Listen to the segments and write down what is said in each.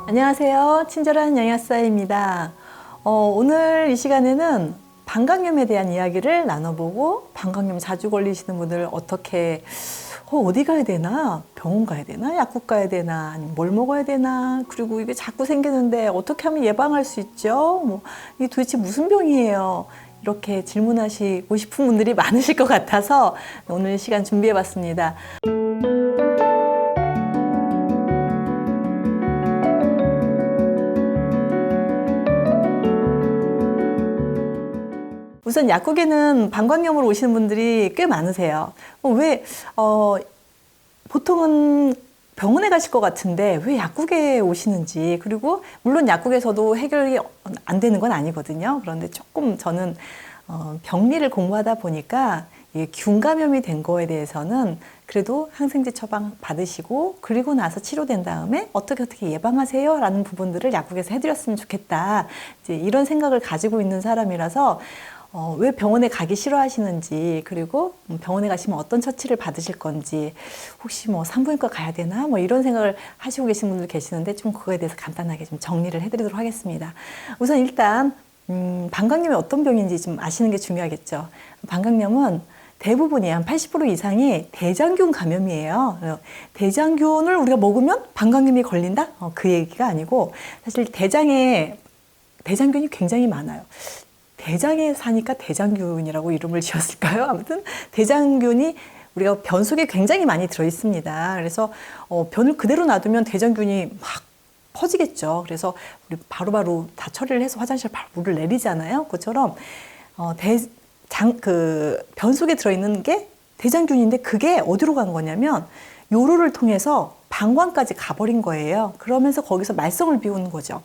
안녕하세요. 친절한 영양사입니다. 오늘 이 시간에는 방광염에 대한 이야기를 나눠보고, 방광염 자주 걸리시는 분들 어떻게 어디 가야 되나? 병원 가야 되나? 약국 가야 되나? 아니면 뭘 먹어야 되나? 그리고 이게 자꾸 생기는데 어떻게 하면 예방할 수 있죠? 이게 도대체 무슨 병이에요? 이렇게 질문하시고 싶은 분들이 많으실 것 같아서 오늘 시간 준비해 봤습니다. 우선 약국에는 방광염으로 오시는 분들이 꽤 많으세요. 보통은 병원에 가실 것 같은데 왜 약국에 오시는지, 그리고 물론 약국에서도 해결이 안 되는 건 아니거든요. 그런데 조금 저는 병리를 공부하다 보니까 이게 균 감염이 된 거에 대해서는 그래도 항생제 처방 받으시고 그리고 나서 치료된 다음에 어떻게 예방하세요 라는 부분들을 약국에서 해드렸으면 좋겠다, 이제 이런 생각을 가지고 있는 사람이라서 왜 병원에 가기 싫어하시는지, 그리고 병원에 가시면 어떤 처치를 받으실 건지, 혹시 산부인과 가야 되나 이런 생각을 하시고 계신 분들 계시는데, 좀 그거에 대해서 간단하게 좀 정리를 해드리도록 하겠습니다. 우선 일단 방광염이 어떤 병인지 좀 아시는 게 중요하겠죠. 방광염은 대부분이 한 80% 이상이 대장균 감염이에요. 대장균을 우리가 먹으면 방광염이 걸린다? 그 얘기가 아니고, 사실 대장균이 굉장히 많아요. 대장에 사니까 대장균이라고 이름을 지었을까요? 아무튼 대장균이 우리가 변 속에 굉장히 많이 들어 있습니다. 그래서 변을 그대로 놔두면 대장균이 막 퍼지겠죠. 그래서 우리 바로바로 다 처리를 해서 화장실에 바로 물을 내리잖아요. 그처럼 변 속에 들어있는 게 대장균인데, 그게 어디로 간 거냐면 요로를 통해서 방광까지 가버린 거예요. 그러면서 거기서 말썽을 피우는 거죠.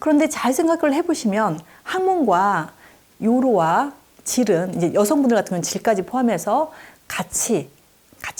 그런데 잘 생각을 해보시면 항문과 요로와 질은, 이제 여성분들 같은 경우는 질까지 포함해서 같이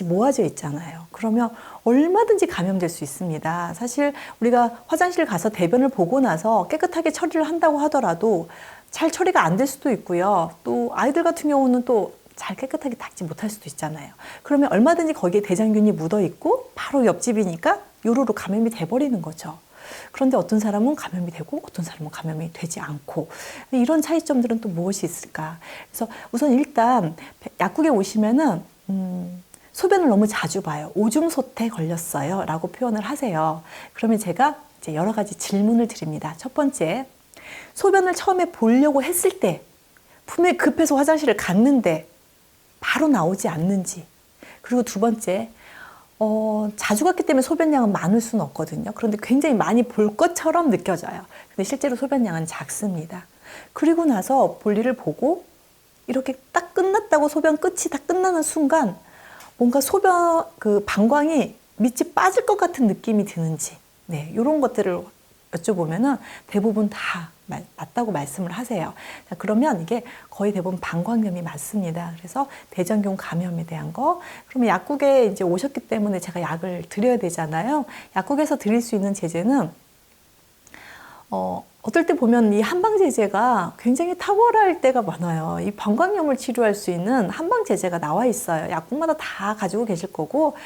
모아져 있잖아요. 그러면 얼마든지 감염될 수 있습니다. 사실 우리가 화장실 가서 대변을 보고 나서 깨끗하게 처리를 한다고 하더라도 잘 처리가 안 될 수도 있고요. 또 아이들 같은 경우는 또 잘 깨끗하게 닦지 못할 수도 있잖아요. 그러면 얼마든지 거기에 대장균이 묻어 있고 바로 옆집이니까 요로로 감염이 돼버리는 거죠. 그런데 어떤 사람은 감염이 되고 어떤 사람은 감염이 되지 않고, 이런 차이점들은 또 무엇이 있을까? 그래서 우선 일단 약국에 오시면은 소변을 너무 자주 봐요. 오줌 솥에 걸렸어요 라고 표현을 하세요. 그러면 제가 이제 여러 가지 질문을 드립니다. 첫 번째, 소변을 처음에 보려고 했을 때 분명히 급해서 화장실을 갔는데 바로 나오지 않는지, 그리고 두 번째, 자주 갔기 때문에 소변량은 많을 수는 없거든요. 그런데 굉장히 많이 볼 것처럼 느껴져요. 근데 실제로 소변량은 작습니다. 그리고 나서 볼일을 보고 이렇게 딱 끝났다고, 소변 끝이 다 끝나는 순간 뭔가 방광이 밑이 빠질 것 같은 느낌이 드는지, 이런 것들을 여쭤보면은 대부분 다 맞다고 말씀을 하세요. 자, 그러면 이게 거의 대부분 방광염이 맞습니다. 그래서 대장균 감염에 대한 거, 그러면 약국에 이제 오셨기 때문에 제가 약을 드려야 되잖아요. 약국에서 드릴 수 있는 제재는 어떨 때 보면 이 한방제제가 굉장히 탁월할 때가 많아요. 이 방광염을 치료할 수 있는 한방제제가 나와 있어요. 약국마다 다 가지고 계실 거고,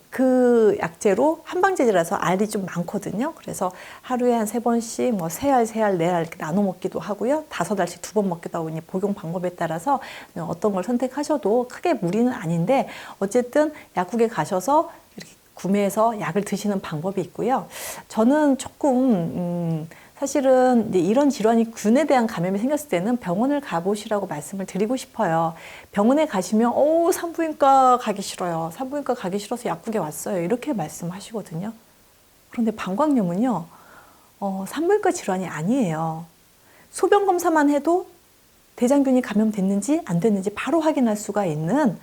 그 약제로 한방제제라서 알이 좀 많거든요. 그래서 하루에 한 3번씩 3알, 4알, 4알 이렇게 나눠 먹기도 하고요. 5알씩 2번 먹기도 하고, 복용 방법에 따라서 어떤 걸 선택하셔도 크게 무리는 아닌데, 어쨌든 약국에 가셔서 이렇게 구매해서 약을 드시는 방법이 있고요. 저는 조금 사실은 이제 이런 질환이, 균에 대한 감염이 생겼을 때는 병원을 가보시라고 말씀을 드리고 싶어요. 병원에 가시면 산부인과 가기 싫어요. 산부인과 가기 싫어서 약국에 왔어요. 이렇게 말씀하시거든요. 그런데 방광염은요, 산부인과 질환이 아니에요. 소변 검사만 해도 대장균이 감염됐는지 안 됐는지 바로 확인할 수가 있는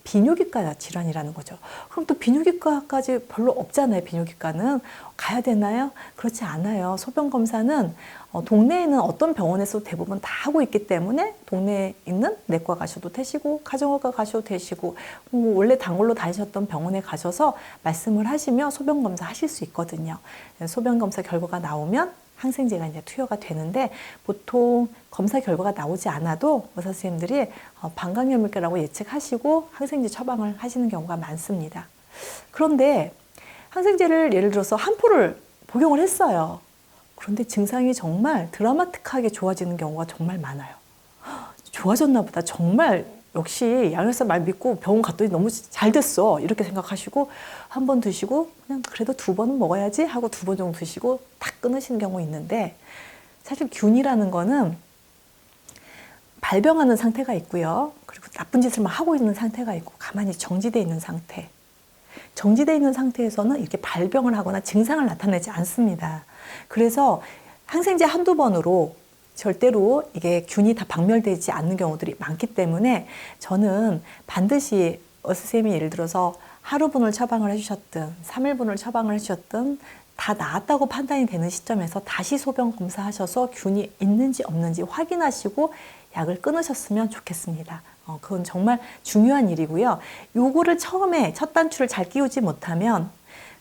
비뇨기과 질환이라는 거죠. 그럼 또 비뇨기과까지 별로 없잖아요. 비뇨기과는 가야 되나요? 그렇지 않아요. 소변 검사는 동네에 있는 어떤 병원에서 대부분 다 하고 있기 때문에 동네에 있는 내과 가셔도 되시고 가정의과 가셔도 되시고, 원래 단골로 다니셨던 병원에 가셔서 말씀을 하시면 소변 검사 하실 수 있거든요. 소변 검사 결과가 나오면 항생제가 이제 투여가 되는데, 보통 검사 결과가 나오지 않아도 의사 선생님들이 방광염일까라고 예측하시고 항생제 처방을 하시는 경우가 많습니다. 그런데 항생제를 예를 들어서 한 포를 복용을 했어요. 그런데 증상이 정말 드라마틱하게 좋아지는 경우가 정말 많아요. 좋아졌나 보다. 정말 역시 양혈사 말 믿고 병원 갔더니 너무 잘 됐어. 이렇게 생각하시고 한 번 드시고 그냥 그래도 2번은 먹어야지 하고 2번 정도 드시고 딱 끊으시는 경우 있는데, 사실 균이라는 거는 발병하는 상태가 있고요. 그리고 나쁜 짓을만 하고 있는 상태가 있고 가만히 정지되어 있는 상태. 정지되어 있는 상태에서는 이렇게 발병을 하거나 증상을 나타내지 않습니다. 그래서 항생제 한두 번으로 절대로 이게 균이 다 박멸되지 않는 경우들이 많기 때문에 저는 반드시 의사선생님이 예를 들어서 하루분을 처방을 해주셨든 3일분을 처방을 해주셨든 다 나았다고 판단이 되는 시점에서 다시 소변 검사하셔서 균이 있는지 없는지 확인하시고 약을 끊으셨으면 좋겠습니다. 그건 정말 중요한 일이고요. 요거를 처음에 첫 단추를 잘 끼우지 못하면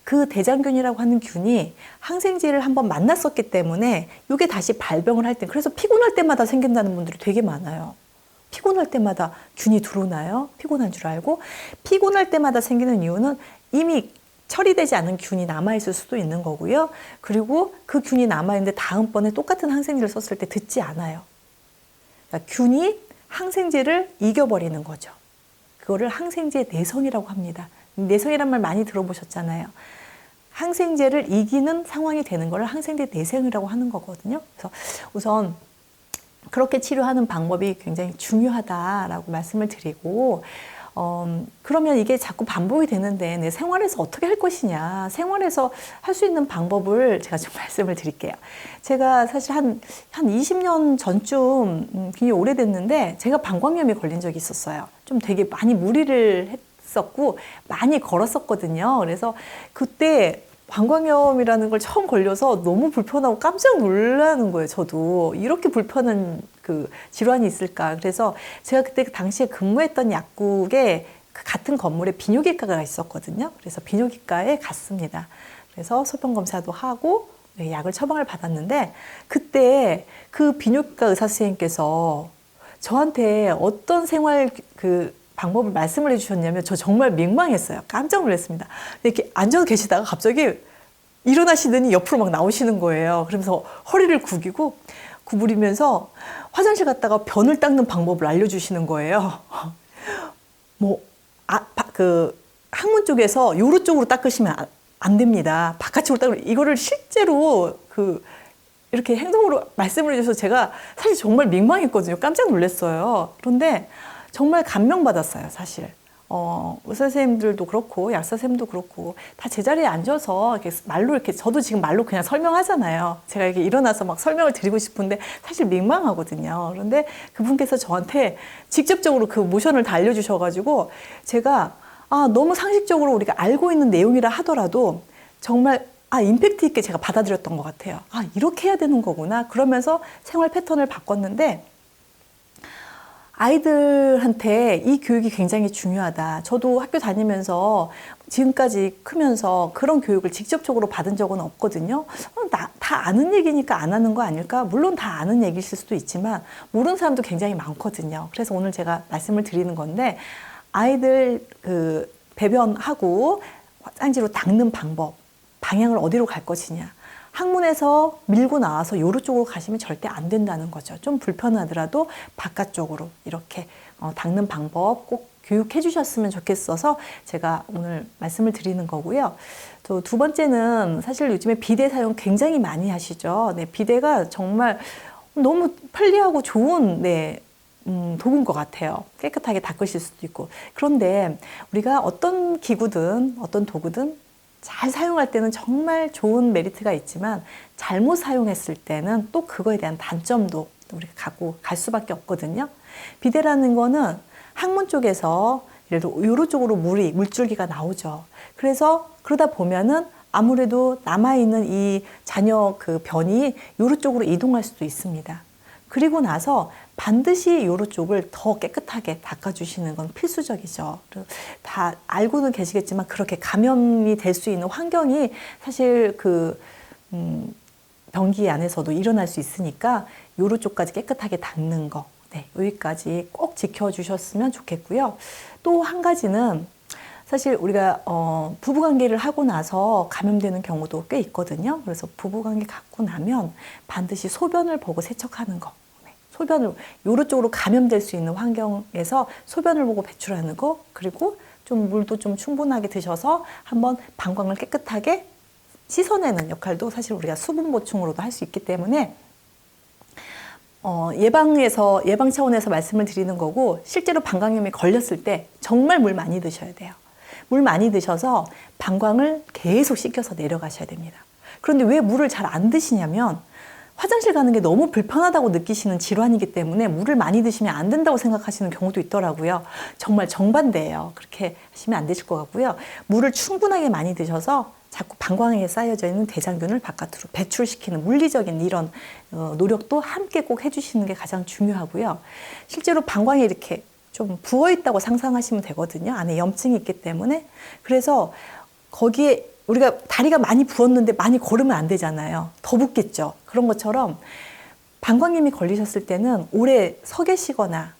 그 대장균이라고 하는 균이 항생제를 한번 만났었기 때문에 이게 다시 발병을 할 때, 그래서 피곤할 때마다 생긴다는 분들이 되게 많아요. 피곤할 때마다 균이 들어오나요? 피곤한 줄 알고. 피곤할 때마다 생기는 이유는 이미 처리되지 않은 균이 남아있을 수도 있는 거고요. 그리고 그 균이 남아있는데 다음번에 똑같은 항생제를 썼을 때 듣지 않아요. 그러니까 균이 항생제를 이겨버리는 거죠. 그거를 항생제 내성이라고 합니다. 내성이란 말 많이 들어보셨잖아요. 항생제를 이기는 상황이 되는 걸 항생제 내성이라고 하는 거거든요. 그래서 우선 그렇게 치료하는 방법이 굉장히 중요하다라고 말씀을 드리고, 그러면 이게 자꾸 반복이 되는데 내 생활에서 어떻게 할 것이냐, 생활에서 할 수 있는 방법을 제가 좀 말씀을 드릴게요. 제가 사실 한 20년 전쯤, 굉장히 오래됐는데 제가 방광염이 걸린 적이 있었어요. 좀 되게 많이 무리를 했었고 많이 걸었었거든요. 그래서 그때 방광염이라는 걸 처음 걸려서 너무 불편하고 깜짝 놀라는 거예요. 저도 이렇게 불편한 그 질환이 있을까. 그래서 제가 그때 당시에 근무했던 약국에 그 같은 건물에 비뇨기과가 있었거든요. 그래서 비뇨기과에 갔습니다. 그래서 소변 검사도 하고 약을 처방을 받았는데, 그때 그 비뇨기과 의사 선생님께서 저한테 어떤 생활 그 방법을 말씀을 해주셨냐면 저 정말 민망했어요. 깜짝 놀랐습니다. 이렇게 앉아 계시다가 갑자기 일어나시더니 옆으로 막 나오시는 거예요. 그러면서 허리를 구부리면서 화장실 갔다가 변을 닦는 방법을 알려주시는 거예요. 항문 쪽에서 요로 쪽으로 닦으시면 안 됩니다. 바깥쪽으로 닦으면, 이거를 실제로 이렇게 행동으로 말씀을 해주셔서 제가 사실 정말 민망했거든요. 깜짝 놀랐어요. 그런데 정말 감명받았어요, 사실. 의사 선생님들도 그렇고, 약사 선생님도 그렇고, 다 제자리에 앉아서 이렇게 말로 저도 지금 말로 그냥 설명하잖아요. 제가 이렇게 일어나서 막 설명을 드리고 싶은데 사실 민망하거든요. 그런데 그분께서 저한테 직접적으로 그 모션을 다 알려주셔가지고 제가 너무 상식적으로 우리가 알고 있는 내용이라 하더라도 정말 임팩트 있게 제가 받아들였던 것 같아요. 이렇게 해야 되는 거구나. 그러면서 생활 패턴을 바꿨는데, 아이들한테 이 교육이 굉장히 중요하다. 저도 학교 다니면서 지금까지 크면서 그런 교육을 직접적으로 받은 적은 없거든요. 다 아는 얘기니까 안 하는 거 아닐까? 물론 다 아는 얘기일 수도 있지만 모르는 사람도 굉장히 많거든요. 그래서 오늘 제가 말씀을 드리는 건데, 아이들 배변하고 화장지로 닦는 방법, 방향을 어디로 갈 것이냐. 항문에서 밀고 나와서 요로 쪽으로 가시면 절대 안 된다는 거죠. 좀 불편하더라도 바깥쪽으로 이렇게 닦는 방법 꼭 교육해 주셨으면 좋겠어서 제가 오늘 말씀을 드리는 거고요. 또 두 번째는 사실 요즘에 비데 사용 굉장히 많이 하시죠. 네, 비데가 정말 너무 편리하고 좋은 도구인 것 같아요. 깨끗하게 닦으실 수도 있고. 그런데 우리가 어떤 기구든 어떤 도구든 잘 사용할 때는 정말 좋은 메리트가 있지만 잘못 사용했을 때는 또 그거에 대한 단점도 우리가 갖고 갈 수밖에 없거든요. 비데라는 거는 항문 쪽에서 예를 들어 요로 쪽으로 물줄기가 나오죠. 그래서 그러다 보면은 아무래도 남아있는 이 잔여 그 변이 요로 쪽으로 이동할 수도 있습니다. 그리고 나서 반드시 요로 쪽을 더 깨끗하게 닦아주시는 건 필수적이죠. 다 알고는 계시겠지만 그렇게 감염이 될 수 있는 환경이 사실 변기 안에서도 일어날 수 있으니까 요로 쪽까지 깨끗하게 닦는 거, 여기까지 꼭 지켜주셨으면 좋겠고요. 또 한 가지는 사실 우리가 부부관계를 하고 나서 감염되는 경우도 꽤 있거든요. 그래서 부부관계 갖고 나면 반드시 소변을 보고 세척하는 거. 소변을 요로 쪽으로 감염될 수 있는 환경에서 소변을 보고 배출하는 거. 그리고 좀 물도 좀 충분하게 드셔서 한번 방광을 깨끗하게 씻어내는 역할도 사실 우리가 수분 보충으로도 할 수 있기 때문에 예방 차원에서 말씀을 드리는 거고, 실제로 방광염이 걸렸을 때 정말 물 많이 드셔야 돼요. 물 많이 드셔서 방광을 계속 씻겨서 내려가셔야 됩니다. 그런데 왜 물을 잘 안 드시냐면 화장실 가는 게 너무 불편하다고 느끼시는 질환이기 때문에 물을 많이 드시면 안 된다고 생각하시는 경우도 있더라고요. 정말 정반대예요. 그렇게 하시면 안 되실 것 같고요. 물을 충분하게 많이 드셔서 자꾸 방광에 쌓여져 있는 대장균을 바깥으로 배출시키는 물리적인 이런 노력도 함께 꼭 해주시는 게 가장 중요하고요. 실제로 방광에 이렇게 좀 부어있다고 상상하시면 되거든요. 안에 염증이 있기 때문에. 그래서 거기에 우리가 다리가 많이 부었는데 많이 걸으면 안 되잖아요. 더 붓겠죠. 그런 것처럼 방광염이 걸리셨을 때는 오래 서 계시거나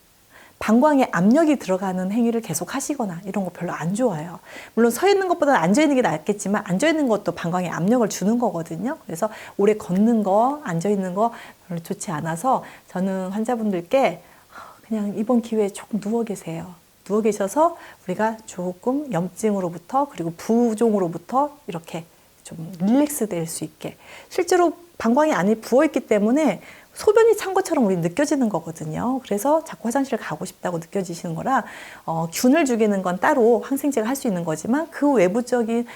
방광에 압력이 들어가는 행위를 계속 하시거나 이런 거 별로 안 좋아요. 물론 서 있는 것보다는 앉아 있는 게 낫겠지만 앉아 있는 것도 방광에 압력을 주는 거거든요. 그래서 오래 걷는 거, 앉아 있는 거 별로 좋지 않아서 저는 환자분들께 그냥 이번 기회에 조금 누워 계세요. 누워 계셔서 우리가 조금 염증으로부터 그리고 부종으로부터 이렇게 좀 릴렉스 될 수 있게. 실제로 방광이 안에 부어있기 때문에 소변이 찬 것처럼 우리 느껴지는 거거든요. 그래서 자꾸 화장실을 가고 싶다고 느껴지시는 거라 균을 죽이는 건 따로 항생제가 할 수 있는 거지만 그 외적인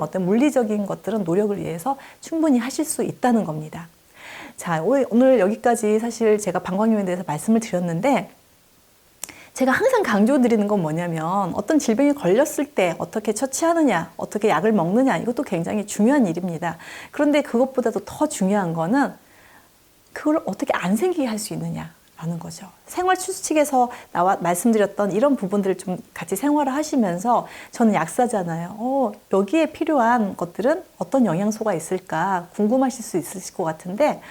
어떤 물리적인 것들은 노력을 위해서 충분히 하실 수 있다는 겁니다. 자, 오늘 여기까지 사실 제가 방광염에 대해서 말씀을 드렸는데, 제가 항상 강조드리는 건 뭐냐면 어떤 질병이 걸렸을 때 어떻게 처치하느냐, 어떻게 약을 먹느냐, 이것도 굉장히 중요한 일입니다. 그런데 그것보다도 더 중요한 거는 그걸 어떻게 안 생기게 할 수 있느냐라는 거죠. 생활 추측에서 말씀드렸던 이런 부분들을 좀 같이 생활을 하시면서, 저는 약사잖아요. 여기에 필요한 것들은 어떤 영양소가 있을까 궁금하실 수 있으실 것 같은데,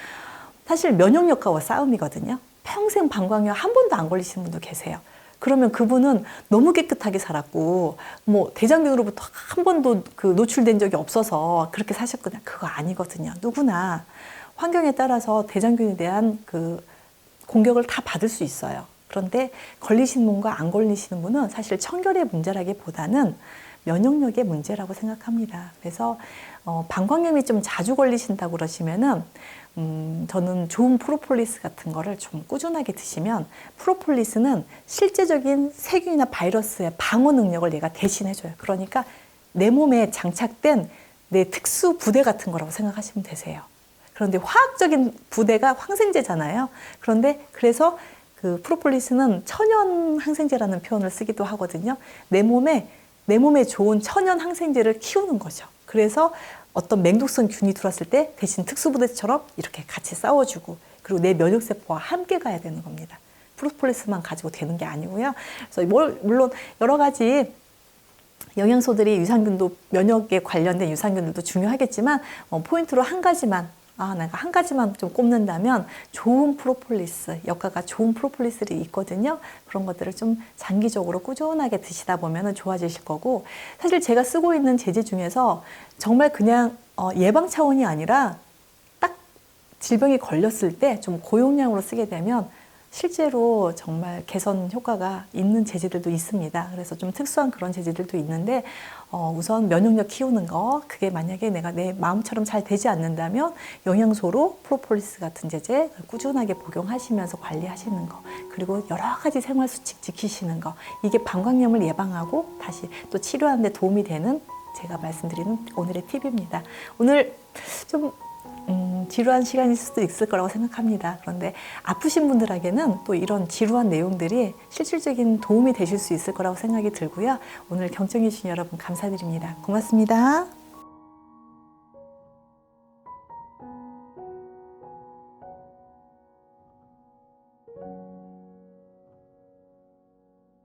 사실 면역력과의 싸움이거든요. 평생 방광염 한 번도 안 걸리시는 분도 계세요. 그러면 그분은 너무 깨끗하게 살았고 뭐 대장균으로부터 한 번도 노출된 적이 없어서 그렇게 사셨거든요. 그거 아니거든요. 누구나 환경에 따라서 대장균에 대한 공격을 다 받을 수 있어요. 그런데 걸리시는 분과 안 걸리시는 분은 사실 청결의 문제라기보다는 면역력의 문제라고 생각합니다. 그래서 방광염이 좀 자주 걸리신다고 그러시면은 저는 좋은 프로폴리스 같은 거를 좀 꾸준하게 드시면, 프로폴리스는 실제적인 세균이나 바이러스의 방어 능력을 얘가 대신해줘요. 그러니까 내 몸에 장착된 내 특수 부대 같은 거라고 생각하시면 되세요. 그런데 화학적인 부대가 항생제잖아요. 그래서 그 프로폴리스는 천연 항생제라는 표현을 쓰기도 하거든요. 내 몸에 좋은 천연 항생제를 키우는 거죠. 그래서 어떤 맹독성 균이 들어왔을 때 대신 특수부대처럼 이렇게 같이 싸워주고, 그리고 내 면역세포와 함께 가야 되는 겁니다. 프로폴리스만 가지고 되는 게 아니고요. 그래서 물론 여러 가지 영양소들이 면역에 관련된 유산균들도 중요하겠지만, 포인트로 한 가지만 내가 한 가지만 좀 꼽는다면 좋은 프로폴리스, 역가가 좋은 프로폴리스들이 있거든요. 그런 것들을 좀 장기적으로 꾸준하게 드시다 보면 좋아지실 거고, 사실 제가 쓰고 있는 제제 중에서 정말 그냥 예방 차원이 아니라 딱 질병이 걸렸을 때 좀 고용량으로 쓰게 되면 실제로 정말 개선 효과가 있는 제제들도 있습니다. 그래서 좀 특수한 그런 제제들도 있는데, 우선 면역력 키우는 거, 그게 만약에 내가 내 마음처럼 잘 되지 않는다면 영양소로 프로폴리스 같은 제제 꾸준하게 복용하시면서 관리하시는 거, 그리고 여러 가지 생활 수칙 지키시는 거, 이게 방광염을 예방하고 다시 또 치료하는 데 도움이 되는 제가 말씀드리는 오늘의 팁입니다. 오늘 좀 지루한 시간일 수도 있을 거라고 생각합니다. 그런데 아프신 분들에게는 또 이런 지루한 내용들이 실질적인 도움이 되실 수 있을 거라고 생각이 들고요. 오늘 경청해 주신 여러분 감사드립니다. 고맙습니다.